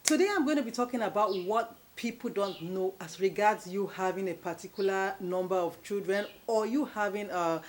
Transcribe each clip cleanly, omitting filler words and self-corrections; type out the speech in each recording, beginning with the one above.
Today I'm going to be talking about what people don't know as regards you having a particular number of children or you having a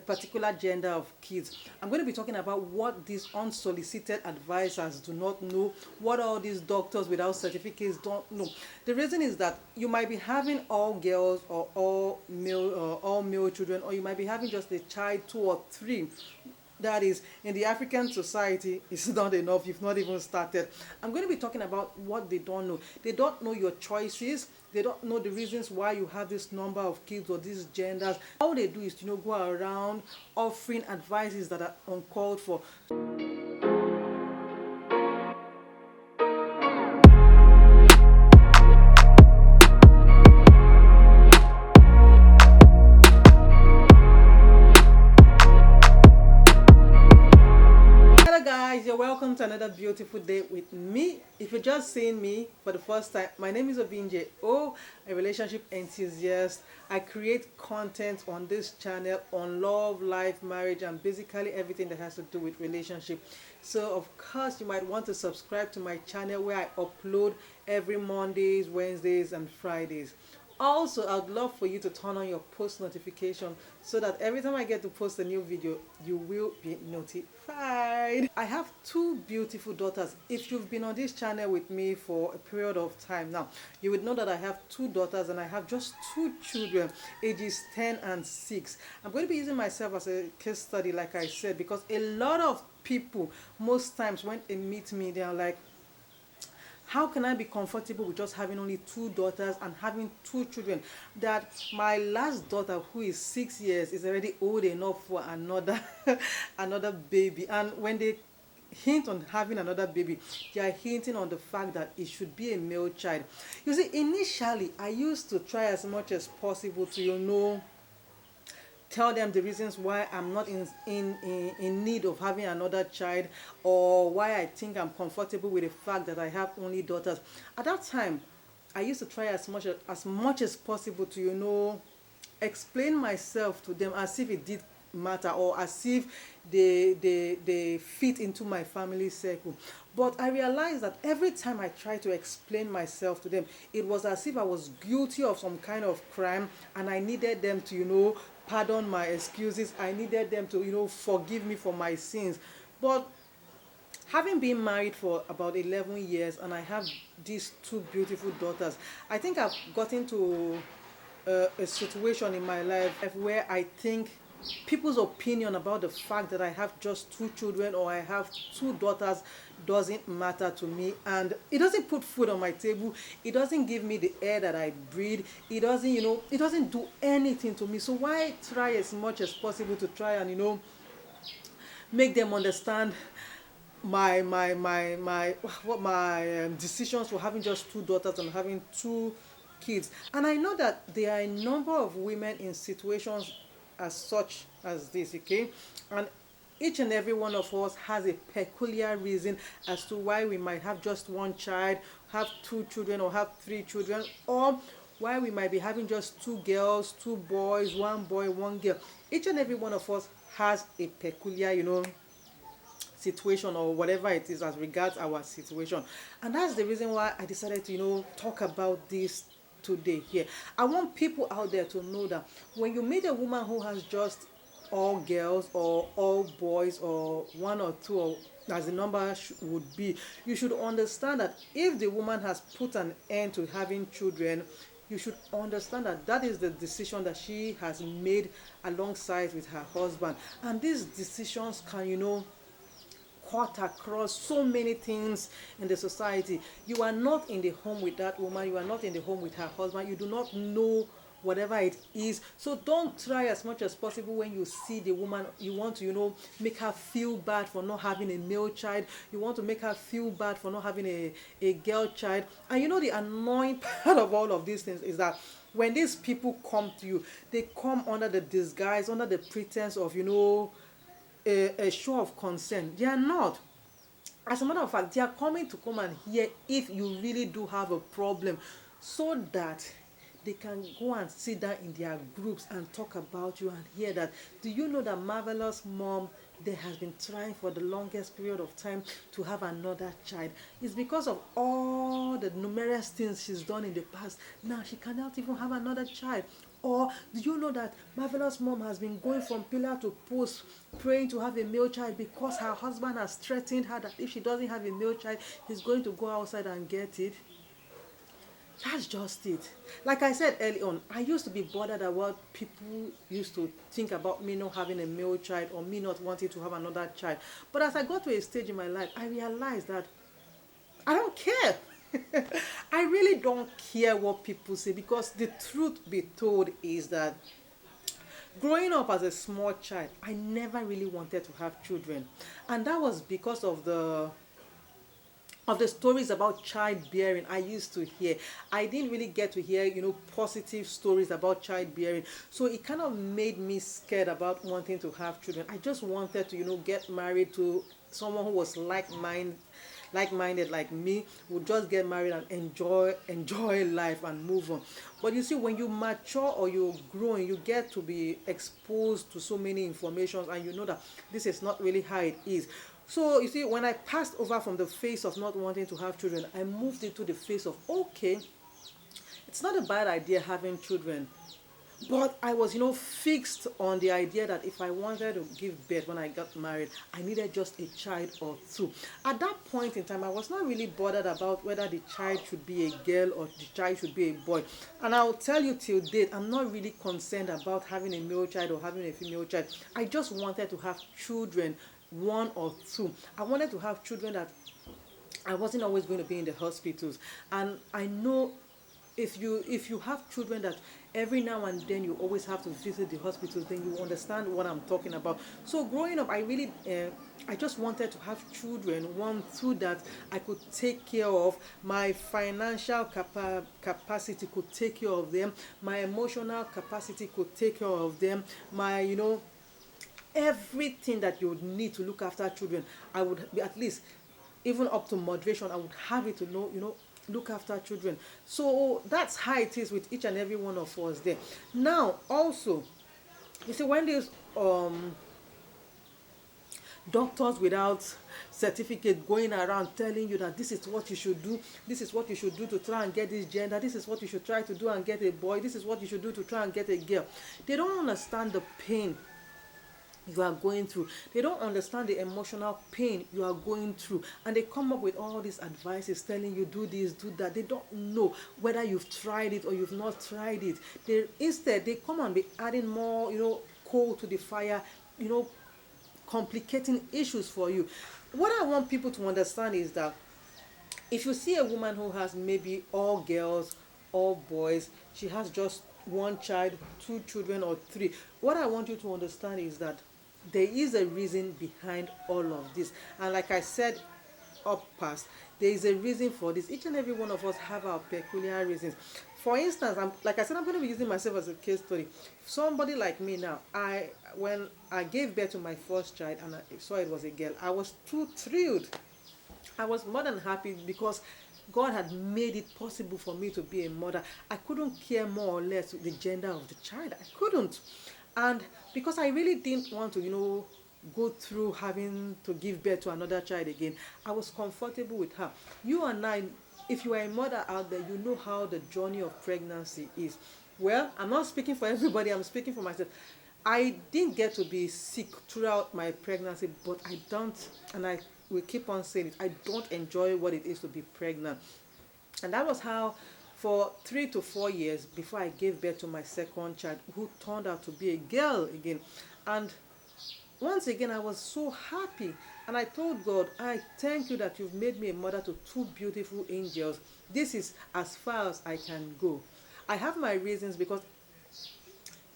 particular gender of kids. I'm going to be talking about what these unsolicited advisors do not know, what all these doctors without certificates don't know. The reason is that you might be having all girls or all male children, or you might be having just a child, two or three. That is, in the African society, it's not enough. You've not even started. I'm going to be talking about what they don't know. They don't know your choices. They don't know the reasons why you have this number of kids or these genders. All they do is, go around offering advices that are uncalled for. Hello guys, you're welcome to another beautiful day with me. If you're just seeing me for the first time, my name is Obinje, a relationship enthusiast. I create content on this channel on love, life, marriage, and basically everything that has to do with relationship. So of course you might want to subscribe to my channel where I upload every Mondays, Wednesdays, and Fridays. Also, I'd love for you to turn on your post notification so that every time I get to post a new video, you will be notified. I have two beautiful daughters. If you've been on this channel with me for a period of time now, you would know that I have two daughters and I have just two children, ages 10 and 6. I'm going to be using myself as a case study, like I said, because a lot of people, most times when they meet me, they are like, how can I be comfortable with just having only two daughters and having two children? That my last daughter, who is 6 years, is already old enough for another another baby. And when they hint on having another baby, they are hinting on the fact that it should be a male child. You see, initially I used to try as much as possible to tell them the reasons why I'm not in need of having another child, or why I think I'm comfortable with the fact that I have only daughters. At that time, I used to try as much as possible to explain myself to them as if it did matter, or as if they fit into my family circle. But I realized that every time I tried to explain myself to them, it was as if I was guilty of some kind of crime, and I needed them to pardon my excuses. I needed them to forgive me for my sins. But having been married for about 11 years and I have these two beautiful daughters, I think I've gotten to a situation in my life where I think people's opinion about the fact that I have just two children or I have two daughters doesn't matter to me, and it doesn't put food on my table. It doesn't give me the air that I breathe. It doesn't, it doesn't do anything to me. So why try as much as possible to try and make them understand my what my decisions for having just two daughters and having two kids. And I know that there are a number of women in situations as such as this, okay? And each and every one of us has a peculiar reason as to why we might have just one child, have two children, or have three children, or why we might be having just two girls, two boys, one boy, one girl. Each and every one of us has a peculiar, situation, or whatever it is as regards our situation. And that's the reason why I decided to talk about this today here. I want people out there to know that when you meet a woman who has just all girls or all boys, or one or two, or as the number would be, you should understand that if the woman has put an end to having children, you should understand that that is the decision that she has made alongside with her husband. And these decisions can cut across so many things in the society. You are not in the home with that woman, you are not in the home with her husband, you do not know whatever it is. So don't try as much as possible when you see the woman, you want to make her feel bad for not having a male child, you want to make her feel bad for not having a girl child. And the annoying part of all of these things is that when these people come to you, they come under the disguise, under the pretense of a show of concern. They are not. As a matter of fact, they are coming to come and hear if you really do have a problem, so that they can go and sit down in their groups and talk about you and hear that, do you know that marvelous mom there has been trying for the longest period of time to have another child. It's because of all the numerous things she's done in the past. Now she cannot even have another child. Or do you know that Marvelous Mom has been going from pillar to post praying to have a male child because her husband has threatened her that if she doesn't have a male child, he's going to go outside and get it? That's just it. Like I said early on, I used to be bothered about people used to think about me not having a male child or me not wanting to have another child. But as I got to a stage in my life, I realized that I don't care. I really don't care what people say, because the truth be told is that growing up as a small child, I never really wanted to have children. And that was because of the stories about childbearing I used to hear. I didn't really get to hear, positive stories about childbearing. So it kind of made me scared about wanting to have children. I just wanted to, get married to someone who was like-minded like me, would just get married and enjoy life and move on. But you see, when you mature or you're growing, you get to be exposed to so many informations, and you know that this is not really how it is. So you see, when I passed over from the phase of not wanting to have children, I moved into the phase of, okay, it's not a bad idea having children. But I was, fixed on the idea that if I wanted to give birth when I got married, I needed just a child or two. At that point in time, I was not really bothered about whether the child should be a girl or the child should be a boy. And I'll tell you till date, I'm not really concerned about having a male child or having a female child. I just wanted to have children, one or two. I wanted to have children that I wasn't always going to be in the hospitals. And I know if you have children that every now and then you always have to visit the hospitals, then you understand what I'm talking about. So growing up, I just wanted to have children, one, two, that I could take care of. My financial capacity could take care of them. My emotional capacity could take care of them. My, everything that you would need to look after children, I would be, at least even up to moderation, I would have it to know, look after children. So that's how it is with each and every one of us there. Now also, you see, when these doctors without certificate going around telling you that this is what you should do, this is what you should do to try and get this gender, this is what you should try to do and get a boy, this is what you should do to try and get a girl, they don't understand the pain you are going through. They don't understand the emotional pain you are going through, and they come up with all these advices telling you do this, do that. They don't know whether you've tried it or you've not tried it. Instead they come and be adding more, coal to the fire, complicating issues for you. What I want people to understand is that if you see a woman who has maybe all girls, all boys, she has just one child, two children, or three, what I want you to understand is that there is a reason behind all of this. And like I said up past, there is a reason for this. Each and every one of us have our peculiar reasons. For instance, like I said, I'm going to be using myself as a case study. Somebody like me now, when I gave birth to my first child and I saw it was a girl, I was too thrilled. I was more than happy because God had made it possible for me to be a mother. I couldn't care more or less the gender of the child. I couldn't. And because I really didn't want to, go through having to give birth to another child again, I was comfortable with her. You and I, if you are a mother out there, you know how the journey of pregnancy is. Well, I'm not speaking for everybody, I'm speaking for myself. I didn't get to be sick throughout my pregnancy, but I don't, and I will keep on saying it, I don't enjoy what it is to be pregnant. And that was how for 3 to 4 years before I gave birth to my second child, who turned out to be a girl again. And once again, I was so happy. And I told God, I thank you that you've made me a mother to two beautiful angels. This is as far as I can go. I have my reasons because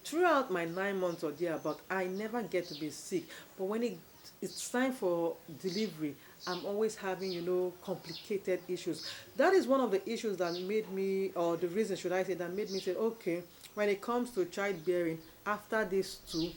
throughout my 9 months or thereabout, I never get to be sick. But when it's time for delivery, I'm always having, complicated issues. That is one of the issues that made me, or the reason, should I say, that made me say, okay, when it comes to childbearing, after these two,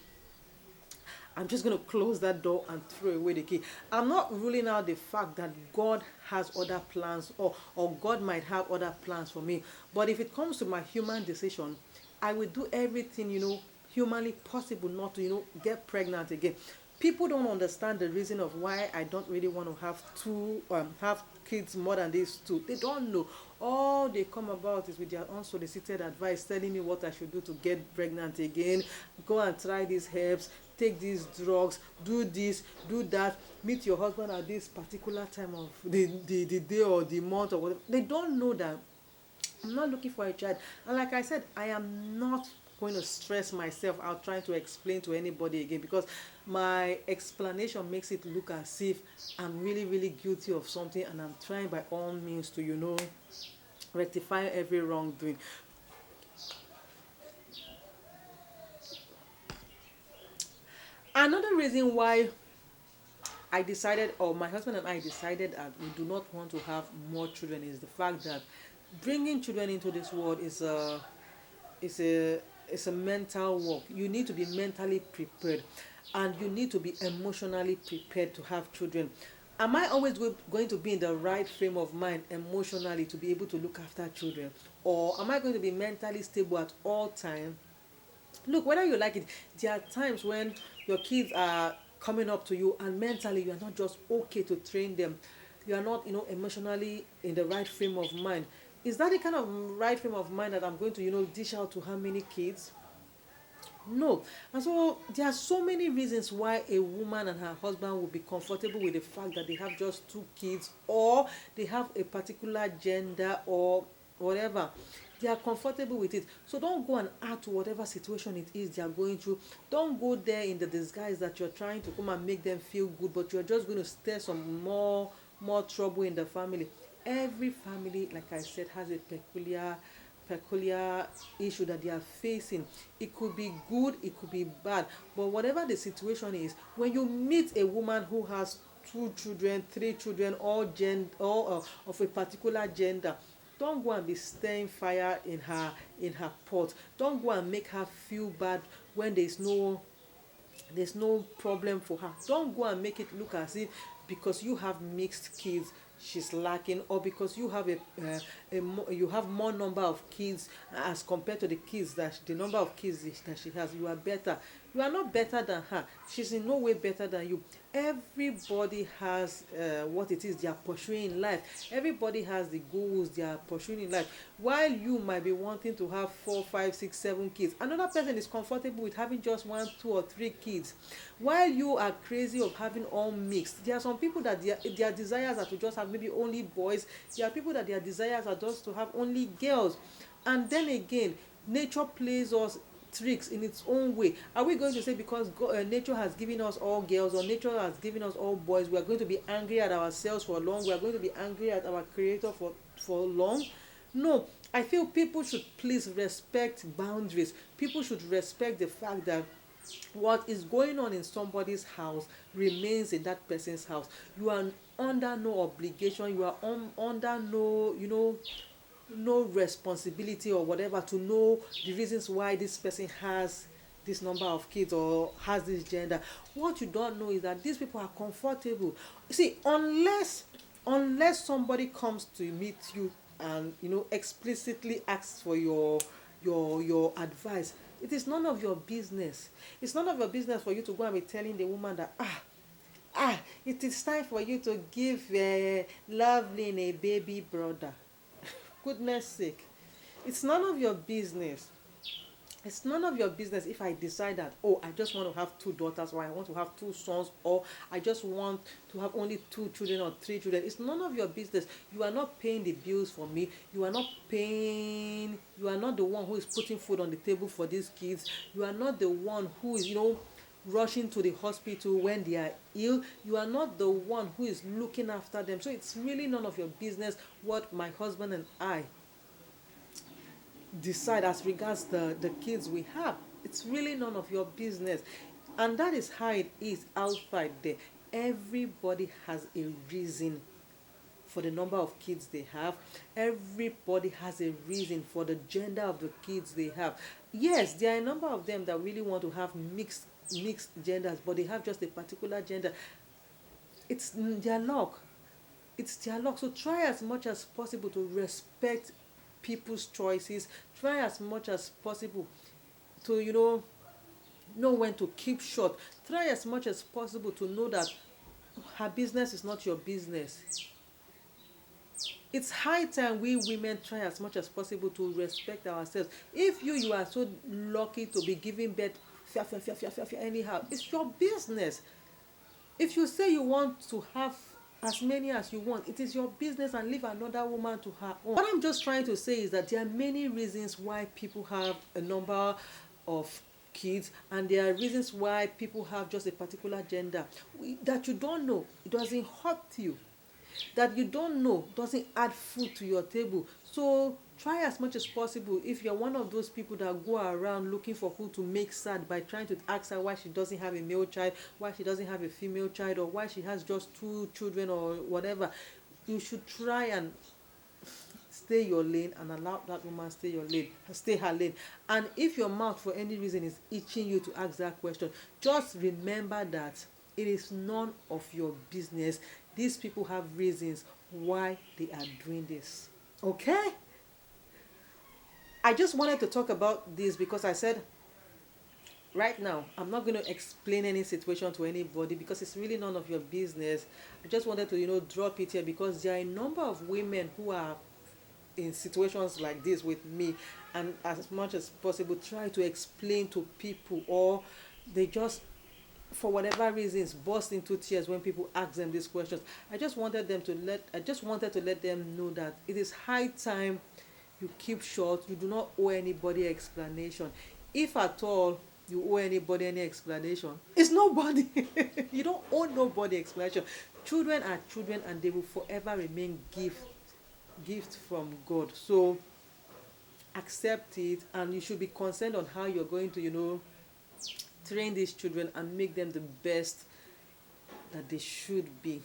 I'm just going to close that door and throw away the key. I'm not ruling out the fact that God has other plans, or God might have other plans for me. But if it comes to my human decision, I will do everything, humanly possible not to, get pregnant again. People don't understand the reason of why I don't really want to have have kids more than these two. They don't know. All they come about is with their unsolicited advice, telling me what I should do to get pregnant again. Go and try these herbs, take these drugs, do this, do that, meet your husband at this particular time of the day or the month or whatever. They don't know that I'm not looking for a child. And like I said, I am not going to stress myself out trying to explain to anybody again, because my explanation makes it look as if I'm really, really guilty of something, and I'm trying by all means to, rectify every wrongdoing. Another reason why I decided, or my husband and I decided, that we do not want to have more children is the fact that bringing children into this world is a it's a mental work. You need to be mentally prepared, and you need to be emotionally prepared to have children. Am I always going to be in the right frame of mind emotionally to be able to look after children, or am I going to be mentally stable at all times? Look, whether you like it, there are times when your kids are coming up to you and mentally you are not just okay to train them. You are not, emotionally in the right frame of mind. Is that the kind of right frame of mind that I'm going to, dish out to how many kids? No. And so there are so many reasons why a woman and her husband will be comfortable with the fact that they have just two kids, or they have a particular gender, or whatever. They are comfortable with it. So don't go and add to whatever situation it is they are going through. Don't go there in the disguise that you're trying to come and make them feel good, but you're just going to stir some more trouble in the family. Every family, like I said, has a peculiar issue that they are facing. It could be good, it could be bad, but whatever the situation is, when you meet a woman who has two children, three children, all of a particular gender, don't go and be stirring fire in her pot. Don't go and make her feel bad when there's no problem for her. Don't go and make it look as if because you have mixed kids she's lacking, or because you have you have more number of kids as compared to the number of kids that she has, you are better. You are not better than her. She's in no way better than you. Everybody has what it is they are pursuing in life. Everybody has the goals they are pursuing in life. While you might be wanting to have 4, 5, 6, 7 kids, another person is comfortable with having just 1, 2, or 3 kids. While you are crazy of having all mixed, there are some people that their desires are to just have maybe only boys. There are people that their desires are just to have only girls. And then again, nature plays us tricks in its own way. Are we going to say because nature has given us all girls, or nature has given us all boys, we are going to be angry at ourselves for long? We are going to be angry at our creator for long? No. I feel people should please respect boundaries. People should respect the fact that what is going on in somebody's house remains in that person's house. You are under no obligation, you are under no responsibility or whatever to know the reasons why this person has this number of kids or has this gender. What you don't know is that these people are comfortable. See, unless somebody comes to meet you and explicitly asks for your advice, it is none of your business. It's none of your business for you to go and be telling the woman that it is time for you to give Loveline a baby brother. Goodness sake, it's none of your business. It's none of your business if I decide that, oh, I just want to have two daughters, or I want to have two sons, or I just want to have only 2 children or 3 children. It's none of your business. You are not paying the bills for me. You are not the one who is putting food on the table for these kids. You are not the one who is, rushing to the hospital when they are ill. You are not the one who is looking after them. So it's really none of your business what my husband and I decide as regards the kids we have. It's really none of your business. And that is how it is outside there. Everybody has a reason for the number of kids they have. Everybody has a reason for the gender of the kids they have. Yes, there are a number of them that really want to have mixed genders, but they have just a particular gender. It's their luck. It's their luck. So try as much as possible to respect people's choices. Try as much as possible to know when to keep short. Try as much as possible to know that her business is not your business. It's high time we women try as much as possible to respect ourselves. If you are so lucky to be giving birth anyhow, it's your business. If you say you want to have as many as you want, it is your business, and leave another woman to her own. What I'm just trying to say is that there are many reasons why people have a number of kids, and there are reasons why people have just a particular gender that you don't know. It doesn't hurt you. That you don't know doesn't add food to your table. So try as much as possible. If you're one of those people that go around looking for who to make sad by trying to ask her why she doesn't have a male child, why she doesn't have a female child, or why she has just two children or whatever, you should try and stay your lane and allow that woman stay her lane. And if your mouth for any reason is itching you to ask that question, just remember that it is none of your business. These people have reasons why they are doing this. Okay? I just wanted to talk about this because I said right now I'm not going to explain any situation to anybody because it's really none of your business. I just wanted to drop it here because there are a number of women who are in situations like this with me, and as much as possible try to explain to people, or they just for whatever reasons burst into tears when people ask them these questions. I just wanted to let them know that it is high time you keep short. You do not owe anybody explanation. If at all you owe anybody any explanation, it's nobody. You don't owe nobody explanation. Children are children, and they will forever remain gift from God. So accept it, and you should be concerned on how you're going to train these children and make them the best that they should be.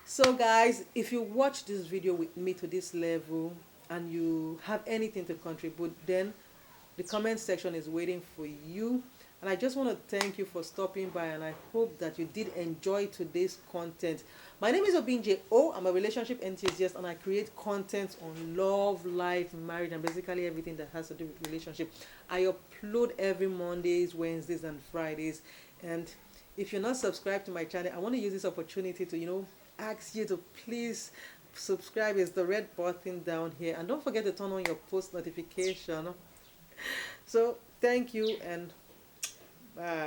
So guys, if you watch this video with me to this level and you have anything to contribute, then the comment section is waiting for you. And I just want to thank you for stopping by, and I hope that you did enjoy today's content. My name is Obinje O. I'm a relationship enthusiast, and I create content on love, life, marriage, and basically everything that has to do with relationship. I upload every Mondays, Wednesdays, and Fridays. And if you're not subscribed to my channel, I want to use this opportunity to ask you to please subscribe. It's the red button down here, and don't forget to turn on your post notification. So thank you, and bye.